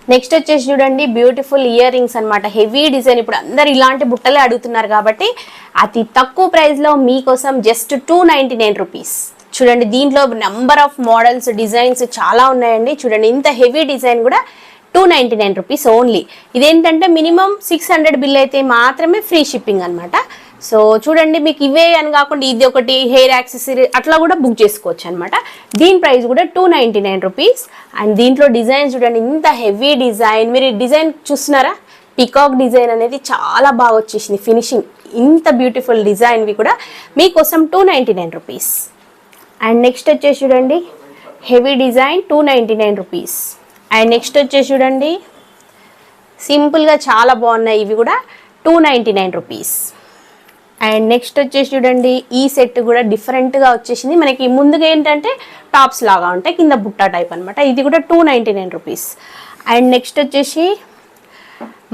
Next వచ్చేసి చూడండి beautiful ear rings అనమాట, హెవీ డిజైన్. ఇప్పుడు అందరు ఇలాంటి బుట్టలే అడుగుతున్నారు కాబట్టి అతి తక్కువ ప్రైస్లో మీకోసం జస్ట్ 299 రూపీస్. చూడండి దీంట్లో నెంబర్ ఆఫ్ మోడల్స్ డిజైన్స్ చాలా ఉన్నాయండి. చూడండి ఇంత హెవీ డిజైన్ కూడా 299 రూపీస్ ఓన్లీ. ఇదేంటంటే మినిమం 600 బిల్ అయితే మాత్రమే ఫ్రీ షిప్పింగ్ అనమాట. సో చూడండి మీకు ఇవే అని కాకుండా ఇది ఒకటి హెయిర్ యాక్సెసరీ అట్లా కూడా బుక్ చేసుకోవచ్చు అనమాట. దీని ప్రైస్ కూడా 299 రూపీస్. అండ్ దీంట్లో డిజైన్ చూడండి ఇంత హెవీ డిజైన్. మీరు డిజైన్ చూస్తున్నారా, పికాక్ డిజైన్ అనేది చాలా బాగా వచ్చేసింది ఫినిషింగ్. ఇంత బ్యూటిఫుల్ డిజైన్వి కూడా మీకోసం 299 రూపీస్. అండ్ నెక్స్ట్ వచ్చేసి చూడండి heavy design 299 rupees. And next వచ్చేసి చూడండి సింపుల్గా చాలా బాగున్నాయి, ఇవి కూడా 299 రూపీస్. అండ్ నెక్స్ట్ వచ్చేసి చూడండి ఈ సెట్ కూడా డిఫరెంట్గా వచ్చేసింది. మనకి ముందుగా ఏంటంటే టాప్స్ లాగా ఉంటాయి, కింద బుట్ట టైప్ అనమాట. ఇది కూడా 299 రూపీస్. అండ్ నెక్స్ట్ వచ్చేసి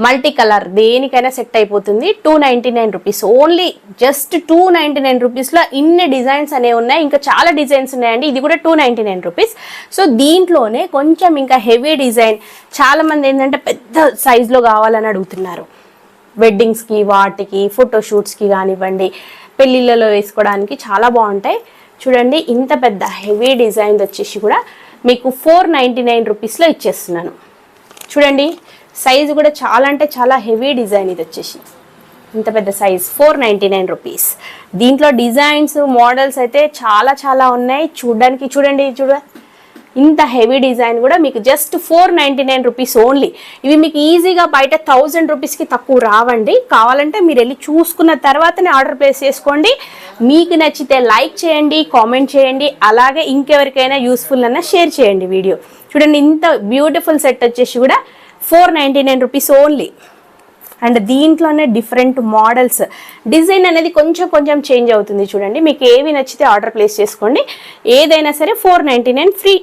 మల్టీ కలర్, దేనికైనా సెట్ అయిపోతుంది, 299 రూపీస్ ఓన్లీ. జస్ట్ 299 రూపీస్లో ఇన్ని డిజైన్స్ అనేవి ఉన్నాయి, ఇంకా చాలా డిజైన్స్ ఉన్నాయండి. ఇది కూడా 299 రూపీస్. సో దీంట్లోనే కొంచెం ఇంకా హెవీ డిజైన్, చాలామంది ఏంటంటే పెద్ద సైజులో కావాలని అడుగుతున్నారు. వెడ్డింగ్స్కి, వాటికి, ఫోటోషూట్స్కి కానివ్వండి, పెళ్ళిళ్ళలో వేసుకోవడానికి చాలా బాగుంటాయి. చూడండి ఇంత పెద్ద హెవీ డిజైన్ వచ్చేసి కూడా మీకు 499 రూపీస్లో ఇచ్చేస్తున్నాను. చూడండి సైజు కూడా చాలా అంటే చాలా హెవీ డిజైన్. ఇది వచ్చేసి ఇంత పెద్ద సైజ్ 499 రూపీస్. దీంట్లో డిజైన్స్ మోడల్స్ అయితే చాలా చాలా ఉన్నాయి చూడడానికి. చూడండి ఇంత హెవీ డిజైన్ కూడా మీకు జస్ట్ 499 రూపీస్ ఓన్లీ. ఇవి మీకు ఈజీగా బయట 1000 రూపీస్కి తక్కువ రావండి. కావాలంటే మీరు వెళ్ళి చూసుకున్న తర్వాతనే ఆర్డర్ ప్లేస్ చేసుకోండి. మీకు నచ్చితే లైక్ చేయండి, కామెంట్ చేయండి, అలాగే ఇంకెవరికైనా యూస్ఫుల్ అన్న షేర్ చేయండి వీడియో. చూడండి ఇంత బ్యూటిఫుల్ సెట్ వచ్చేసి కూడా 499 రూపీస్ ఓన్లీ. అండ్ దీంట్లోనే డిఫరెంట్ మోడల్స్, డిజైన్ అనేది కొంచెం చేంజ్ అవుతుంది. చూడండి మీకు ఏవి నచ్చితే ఆర్డర్ ప్లేస్ చేసుకోండి, ఏదైనా సరే 499 ఫ్రీ.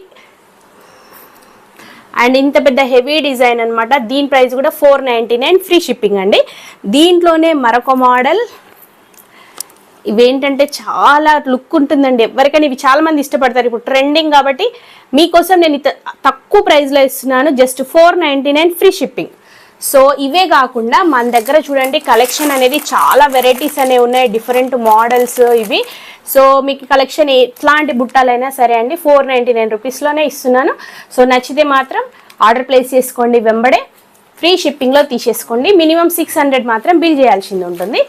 అండ్ ఇంత పెద్ద హెవీ డిజైన్ అనమాట. దీని ప్రైస్ కూడా 499 ఫ్రీ షిప్పింగ్ అండి. దీంట్లోనే మరొక మోడల్, ఇవేంటంటే చాలా లుక్ ఉంటుందండి. ఎవరికైనా ఇవి చాలా మంది ఇష్టపడతారు, ఇప్పుడు ట్రెండింగ్ కాబట్టి మీకోసం నేను తక్కువ ప్రైస్లో ఇస్తున్నాను, జస్ట్ 499 ఫ్రీ షిప్పింగ్. సో ఇవే కాకుండా మన దగ్గర చూడండి కలెక్షన్ అనేది చాలా వెరైటీస్ అనేవి ఉన్నాయి, డిఫరెంట్ మోడల్స్ ఇవి. సో మీకు కలెక్షన్ ఎట్లాంటి బుట్టాలైనా సరే అండి 499 రూపీస్లోనే ఇస్తున్నాను. సో నచ్చితే మాత్రం ఆర్డర్ ప్లేస్ చేసుకోండి, వెంబడే ఫ్రీ షిప్పింగ్లో తీసేసుకోండి. మినిమం 600 మాత్రం బిల్ చేయాల్సింది ఉంటుంది.